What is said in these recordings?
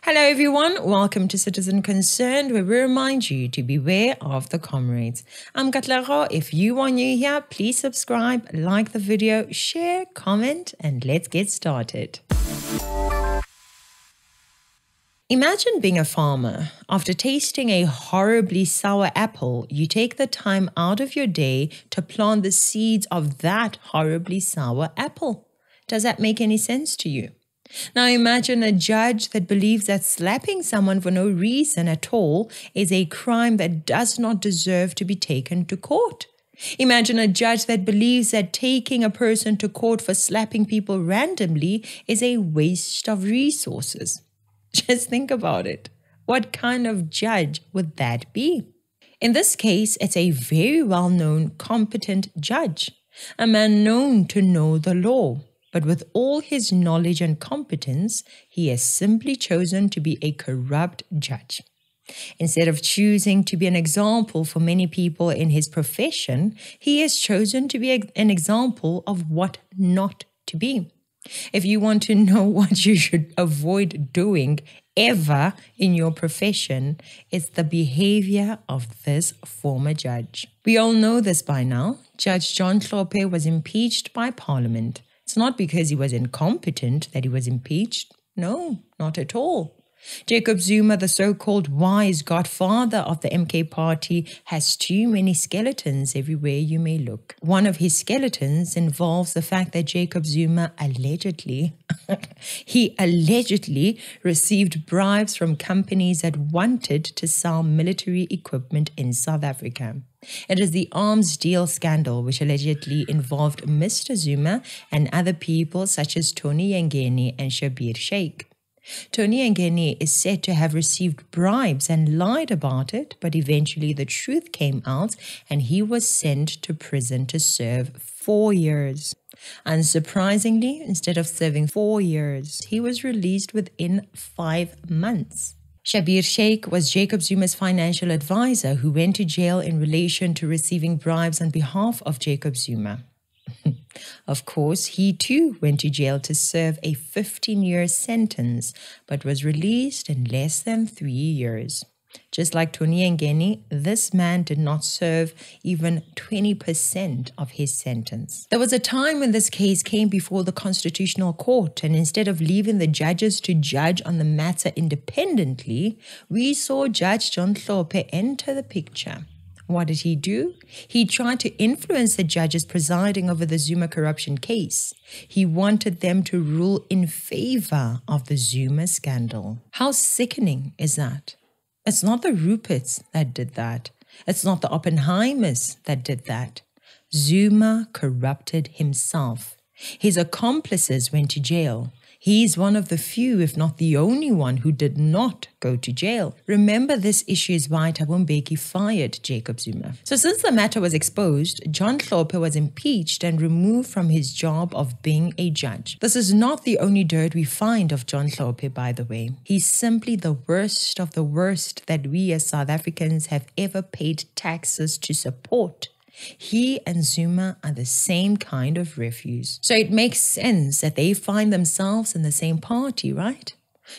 Hello everyone, welcome to Citizen Concerned, where we remind you to beware of the comrades. I'm Katlego. If you are new here, please subscribe, like the video, share, comment, and let's get started. Imagine being a farmer. After tasting a horribly sour apple, you take the time out of your day to plant the seeds of that horribly sour apple. Does that make any sense to you? Now imagine a judge that believes that slapping someone for no reason at all is a crime that does not deserve to be taken to court. Imagine a judge that believes that taking a person to court for slapping people randomly is a waste of resources. Just think about it. What kind of judge would that be? In this case, it's a very well-known, competent judge, a man known to know the law. But with all his knowledge and competence, he has simply chosen to be a corrupt judge. Instead of choosing to be an example for many people in his profession, he has chosen to be an example of what not to be. If you want to know what you should avoid doing ever in your profession, it's the behavior of this former judge. We all know this by now. Judge John Hlophe was impeached by Parliament. It's not because he was incompetent that he was impeached. No, not at all. Jacob Zuma, the so-called wise godfather of the MK party, has too many skeletons everywhere you may look. One of his skeletons involves the fact that Jacob Zuma allegedly received bribes from companies that wanted to sell military equipment in South Africa. It is the arms deal scandal which allegedly involved Mr. Zuma and other people such as Tony Yengeni and Schabir Shaik. Tony Yengeni is said to have received bribes and lied about it, but eventually the truth came out and he was sent to prison to serve 4 years. Unsurprisingly, instead of serving 4 years, he was released within 5 months. Schabir Shaik was Jacob Zuma's financial advisor who went to jail in relation to receiving bribes on behalf of Jacob Zuma. Of course, he too went to jail to serve a 15-year sentence, but was released in less than 3 years. Just like Tony Yengeni, this man did not serve even 20% of his sentence. There was a time when this case came before the Constitutional Court, and instead of leaving the judges to judge on the matter independently, we saw Judge John Hlophe enter the picture. What did he do? He tried to influence the judges presiding over the Zuma corruption case. He wanted them to rule in favor of the Zuma scandal. How sickening is that? It's not the Ruperts that did that. It's not the Oppenheimers that did that. Zuma corrupted himself. His accomplices went to jail. He's one of the few, if not the only one, who did not go to jail. Remember, this issue is why Thabo Mbeki fired Jacob Zuma. So since the matter was exposed, John Hlophe was impeached and removed from his job of being a judge. This is not the only dirt we find of John Hlophe, by the way. He's simply the worst of the worst that we as South Africans have ever paid taxes to support. He and Zuma are the same kind of refuse. So it makes sense that they find themselves in the same party, right?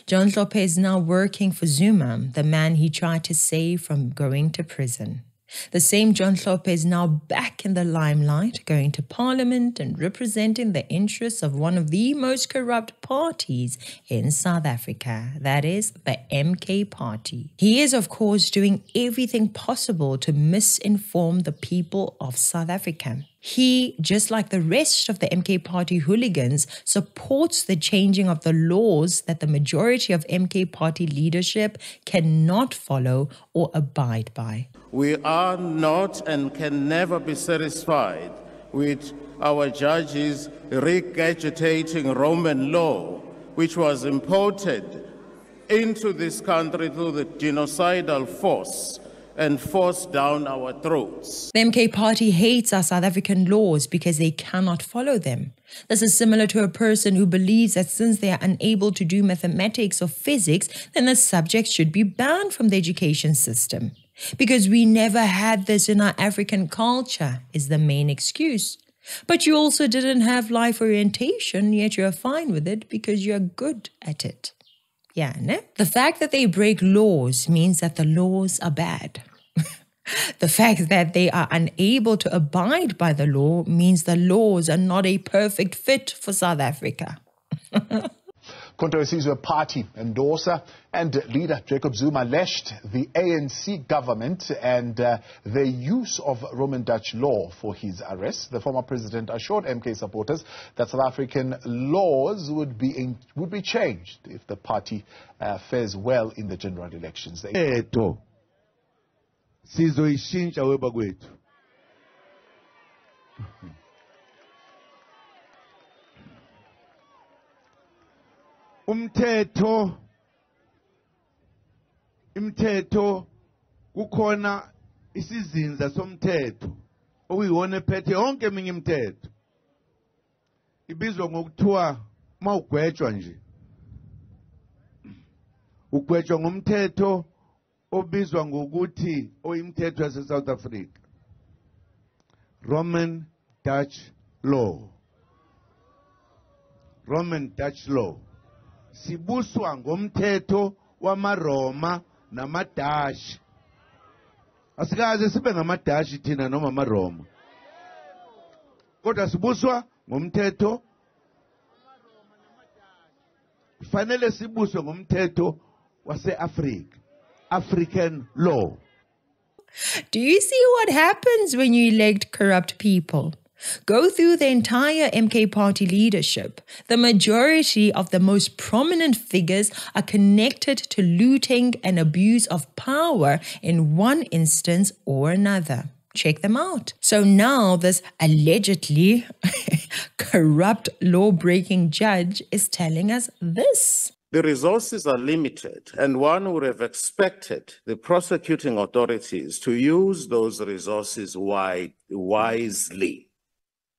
John Hlophe is now working for Zuma, the man he tried to save from going to prison. The same John Hlophe is now back in the limelight, going to Parliament and representing the interests of one of the most corrupt parties in South Africa, that is, the MK party. He is, of course, doing everything possible to misinform the people of South Africa. He, just like the rest of the MK party hooligans, supports the changing of the laws that the majority of MK party leadership cannot follow or abide by. We are not and can never be satisfied with our judges regurgitating Roman law, which was imported into this country through the genocidal force and forced down our throats. The MK party hates our South African laws because they cannot follow them. This is similar to a person who believes that since they are unable to do mathematics or physics, then the subject should be banned from the education system. Because we never had this in our African culture is the main excuse. But you also didn't have life orientation, yet you're fine with it because you're good at it. Yeah, ne? The fact that they break laws means that the laws are bad. The fact that they are unable to abide by the law means the laws are not a perfect fit for South Africa. Controversies party endorser and leader Jacob Zuma lashed the ANC government and their use of Roman Dutch law for his arrest. The former president assured MK supporters that South African laws would be changed if the party fares well in the general elections. Sizoishintsha weba kwethu. Imthetho kukhona isizinza somthetho okuyiwona ephethe yonke eminye imithetho. Ibizwa ngokuthiwa mawugwetshwa nje. Ugwetshwa ngomthetho obizwa ngokuthi oyimthetho yase South Africa. Roman Dutch law. Roman Dutch law. Sibuswa ngomthetho wamaRoma namadashi. Asikaze sibe ngamadashi thina noma amaRoma. Kodwa sibuswa ngomthetho. Fanele sibuswe ngomthetho wase-Africa. African law. Do you see what happens when you elect corrupt people? Go through the entire MK party leadership. The majority of the most prominent figures are connected to looting and abuse of power in one instance or another. Check them out. So now this allegedly corrupt law-breaking judge is telling us this. The resources are limited, and one would have expected the prosecuting authorities to use those resources wisely.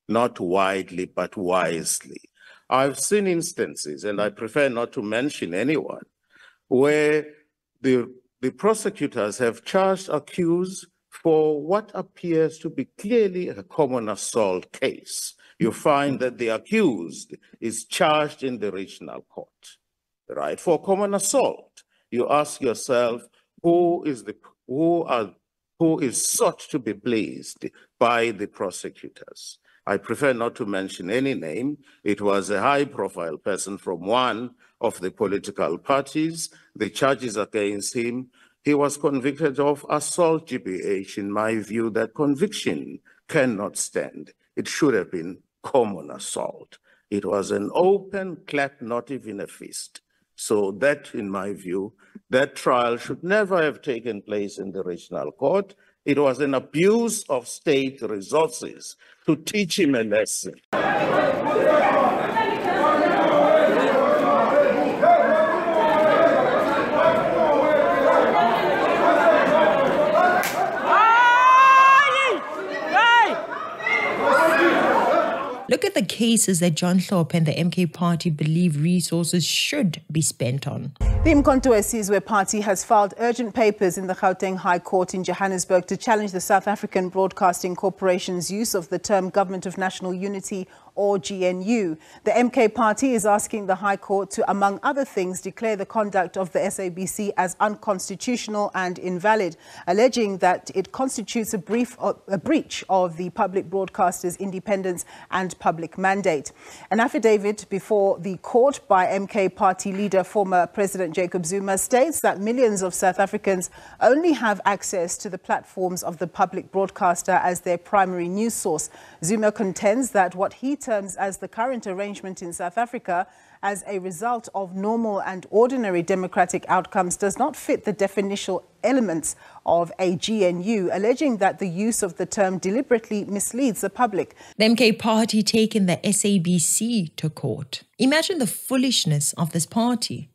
Not widely, but wisely. I've seen instances, and I prefer not to mention anyone, where the prosecutors have charged accused for what appears to be clearly a common assault case. You find that the accused is charged in the regional court, right? For common assault, you ask yourself, who is sought to be pleased by the prosecutors? I prefer not to mention any name. It was a high-profile person from one of the political parties. The charges against him, he was convicted of assault GBH. In my view, that conviction cannot stand. It should have been common assault. It was an open clap, not even a fist. So that, in my view, that trial should never have taken place in the regional court. It was an abuse of state resources to teach him a lesson. Look at the cases that John Hlophe and the MK party believe resources should be spent on. The Umkhonto party has filed urgent papers in the Gauteng High Court in Johannesburg to challenge the South African Broadcasting Corporation's use of the term Government of National Unity, or GNU. The MK party is asking the High Court to, among other things, declare the conduct of the SABC as unconstitutional and invalid, alleging that it constitutes a breach of the public broadcaster's independence and public mandate. An affidavit before the court by MK party leader, former President Jacob Zuma, states that millions of South Africans only have access to the platforms of the public broadcaster as their primary news source. Zuma contends that what he terms as the current arrangement in South Africa as a result of normal and ordinary democratic outcomes does not fit the definitional elements of a GNU, alleging that the use of the term deliberately misleads the public. The MK party taking the SABC to court. Imagine the foolishness of this party.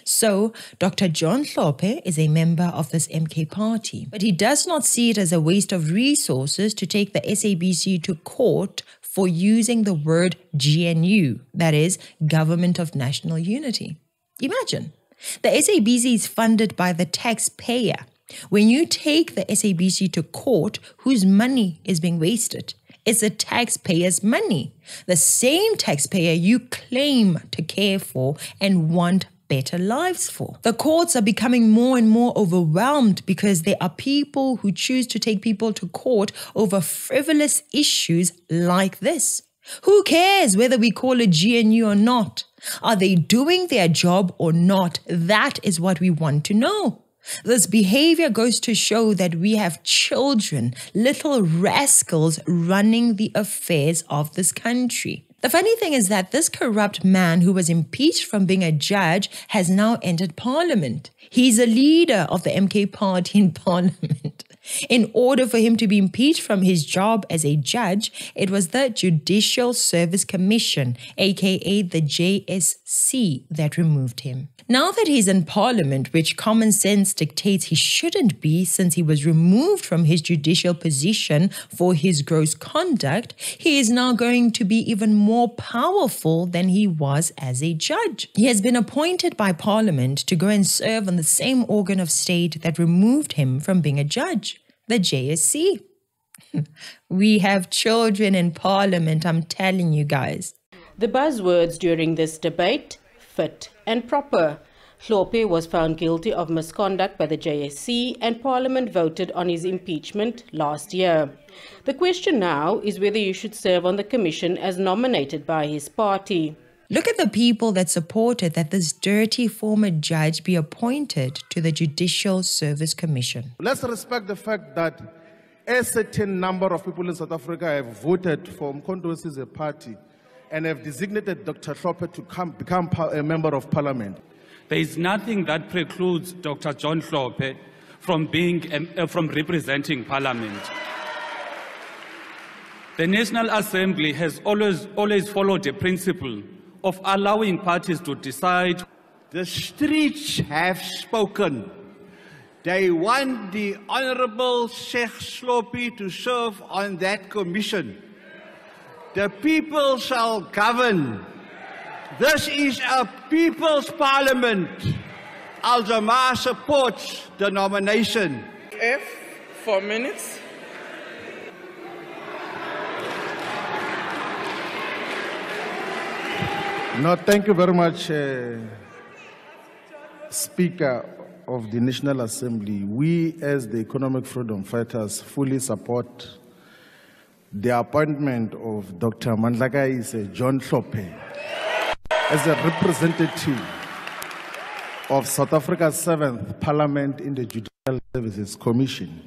So, Dr. John Hlophe is a member of this MK party, but he does not see it as a waste of resources to take the SABC to court for using the word GNU, that is, Government of National Unity. Imagine, the SABC is funded by the taxpayer. When you take the SABC to court, whose money is being wasted? It's the taxpayer's money, the same taxpayer you claim to care for and want better lives for. The courts are becoming more and more overwhelmed because there are people who choose to take people to court over frivolous issues like this. Who cares whether we call it GNU or not? Are they doing their job or not? That is what we want to know. This behavior goes to show that we have children, little rascals running the affairs of this country. The funny thing is that this corrupt man who was impeached from being a judge has now entered parliament. He's a leader of the MK party in parliament. In order for him to be impeached from his job as a judge, it was the Judicial Service Commission, aka the JSC, that removed him. Now that he's in parliament, which common sense dictates he shouldn't be since he was removed from his judicial position for his gross conduct, he is now going to be even more powerful than he was as a judge. He has been appointed by parliament to go and serve on the same organ of state that removed him from being a judge, the JSC. We have children in parliament, I'm telling you guys. The buzzwords during this debate: fit and proper. Hlophe was found guilty of misconduct by the JSC and Parliament voted on his impeachment last year. The question now is whether he should serve on the commission as nominated by his party. Look at the people that supported that this dirty former judge be appointed to the Judicial Service Commission. Let's respect the fact that a certain number of people in South Africa have voted for Umkhonto as a party and have designated Dr. Hlophe to become a member of parliament. There is nothing that precludes Dr. John Hlophe from representing parliament. The National Assembly has always followed the principle of allowing parties to decide. The streets have spoken. They want the Honorable Sheikh Hlophe to serve on that commission. The people shall govern. This is a people's parliament. Al-Jamaa supports the nomination. 4 minutes. No, thank you very much, Speaker of the National Assembly. We, as the economic freedom fighters, fully support the appointment of Dr. Mandlakai John Hlophe as a representative of South Africa's 7th Parliament in the Judicial Services Commission.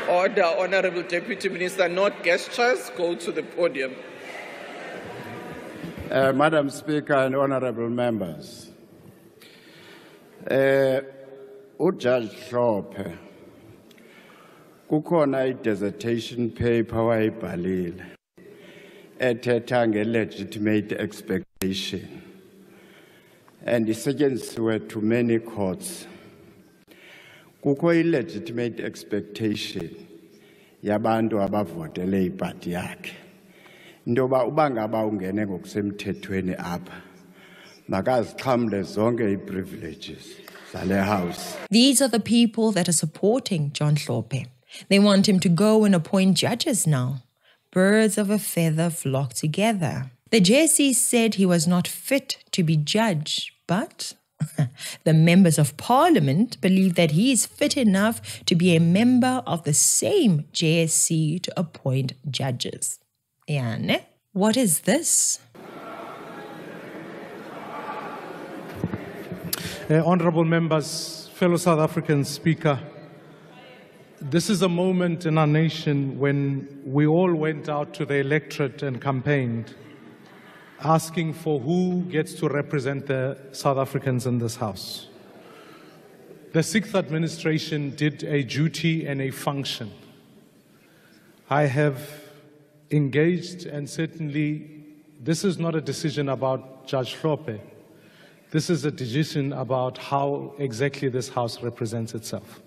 Order, Honorable Deputy Minister, not gestures, go to the podium. Madam Speaker and honorable members, Judge Hlophe, kukhona i-dissertation paper wayibhalile ethetha nge-legitimate expectation and isetyenzisiwe to many courts. Kukho i-legitimate expectation yabantu abavotele ipati yakhe. Ndoba ubangaba ungene ngokusemthethweni apha makazixhamle zonke i-privileges zale house. These are the people that are supporting John Hlophe. They want him to go and appoint judges now. Birds of a feather flock together. The JSC said he was not fit to be judge, but the members of parliament believe that he is fit enough to be a member of the same JSC to appoint judges. Yane, what is this? Honorable members, fellow South Africans, Speaker, this is a moment in our nation when we all went out to the electorate and campaigned, asking for who gets to represent the South Africans in this House. The 6th administration did a duty and a function. I have engaged, and certainly this is not a decision about Judge Hlophe. This is a decision about how exactly this House represents itself.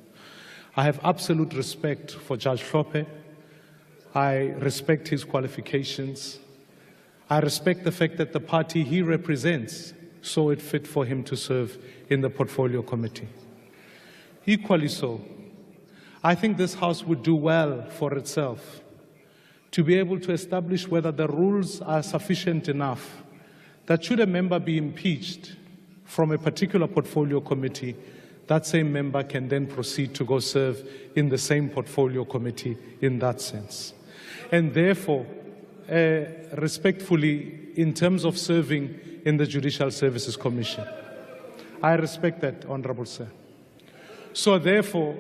I have absolute respect for Judge Hlophe. I respect his qualifications. I respect the fact that the party he represents saw it fit for him to serve in the Portfolio Committee. Equally so, I think this House would do well for itself to be able to establish whether the rules are sufficient enough that should a member be impeached from a particular portfolio committee, that same member can then proceed to go serve in the same portfolio committee in that sense. And therefore, respectfully, in terms of serving in the Judicial Services Commission, I respect that, Honourable Sir. So therefore,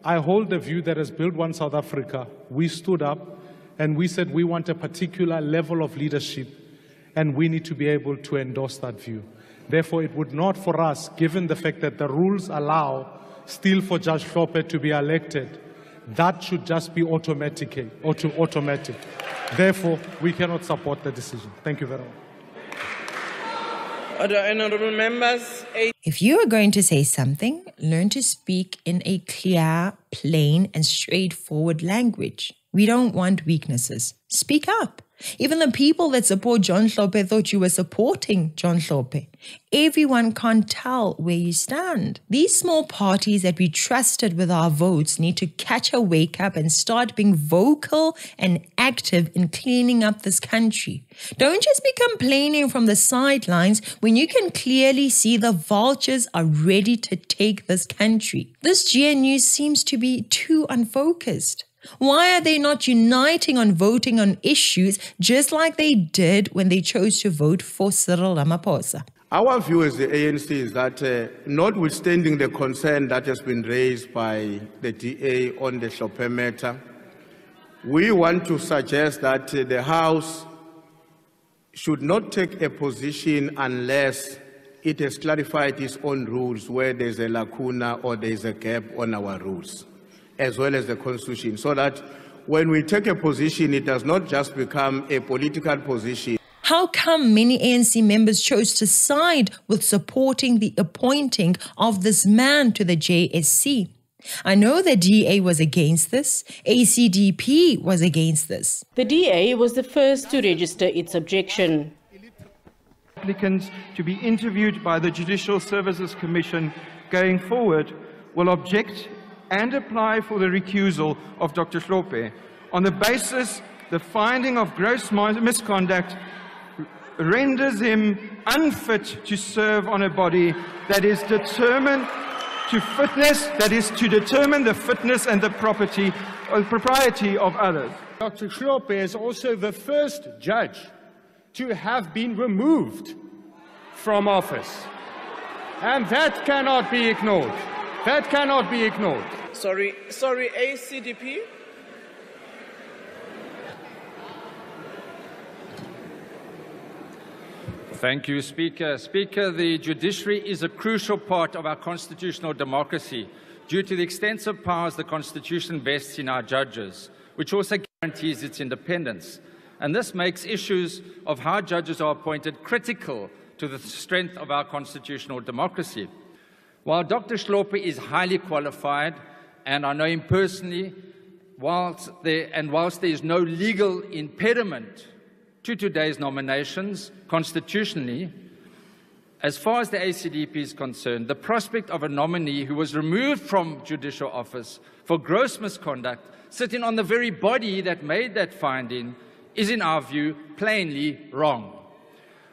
I hold the view that as Build One South Africa, we stood up and we said we want a particular level of leadership and we need to be able to endorse that view. Therefore, it would not for us, given the fact that the rules allow still for Judge Hlophe to be elected, that should just be automatic. Therefore, we cannot support the decision. Thank you very much. Other honourable members. If you are going to say something, learn to speak in a clear, plain, and straightforward language. We don't want weaknesses. Speak up. Even the people that support John Hlophe thought you were supporting John Hlophe. Everyone can't tell where you stand. These small parties that we trusted with our votes need to catch a wake up and start being vocal and active in cleaning up this country. Don't just be complaining from the sidelines when you can clearly see the vultures are ready to take this country. This GNU seems to be too unfocused. Why are they not uniting on voting on issues just like they did when they chose to vote for Cyril Ramaphosa? Our view as the ANC is that notwithstanding the concern that has been raised by the DA on the Hlophe matter, we want to suggest that the House should not take a position unless it has clarified its own rules where there's a lacuna or there's a gap on our rules, as well as the Constitution, so that when we take a position, it does not just become a political position. How come many ANC members chose to side with supporting the appointing of this man to the JSC? I know the DA was against this. ACDP was against this. The DA was the first to register its objection. Applicants to be interviewed by the Judicial Services Commission going forward will object and apply for the recusal of Dr. Hlophe on the basis the finding of gross misconduct renders him unfit to serve on a body that is determined to fitness, that is to determine the fitness and the propriety of others. Dr. Hlophe is also the first judge to have been removed from office. And that cannot be ignored. That cannot be ignored. Sorry, ACDP? Thank you, Speaker. Speaker, the judiciary is a crucial part of our constitutional democracy due to the extensive powers the Constitution vests in our judges, which also guarantees its independence. And this makes issues of how judges are appointed critical to the strength of our constitutional democracy. While Dr. Hlophe is highly qualified, and I know him personally, whilst there is no legal impediment to today's nominations constitutionally, as far as the ACDP is concerned, the prospect of a nominee who was removed from judicial office for gross misconduct, sitting on the very body that made that finding, is, in our view, plainly wrong.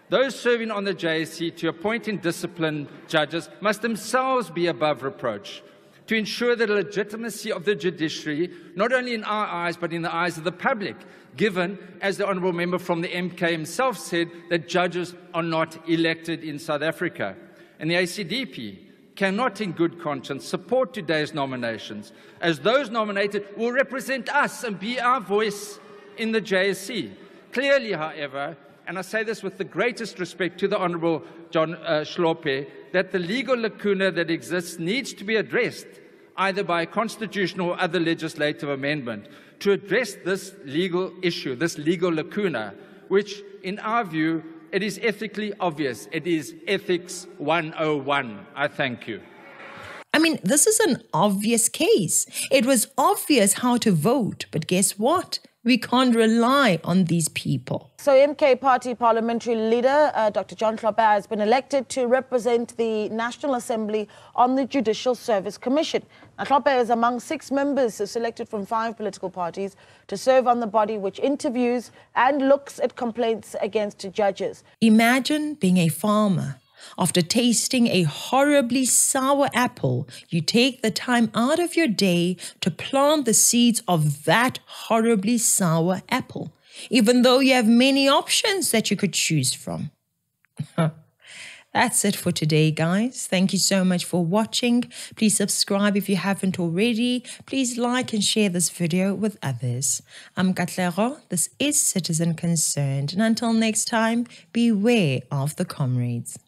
Those serving on the JSC to appoint and discipline judges must themselves be above reproach to ensure the legitimacy of the judiciary, not only in our eyes, but in the eyes of the public, given, as the Honourable Member from the MK himself said, that judges are not elected in South Africa. And the ACDP cannot in good conscience support today's nominations, as those nominated will represent us and be our voice in the JSC. Clearly, however, and I say this with the greatest respect to the Honourable John Hlophe, that the legal lacuna that exists needs to be addressed either by a constitutional or other legislative amendment to address this legal issue, this legal lacuna, which, in our view, it is ethically obvious. It is Ethics 101. I thank you. I mean, this is an obvious case. It was obvious how to vote, but guess what? We can't rely on these people. So MK Party parliamentary leader Dr. John Hlophe has been elected to represent the National Assembly on the Judicial Service Commission. Now, Hlophe is among 6 members selected from 5 political parties to serve on the body which interviews and looks at complaints against judges. Imagine being a farmer. After tasting a horribly sour apple, you take the time out of your day to plant the seeds of that horribly sour apple, even though you have many options that you could choose from. That's it for today, guys. Thank you so much for watching. Please subscribe if you haven't already. Please like and share this video with others. I'm Katlego. This is Citizen Concerned. And until next time, beware of the comrades.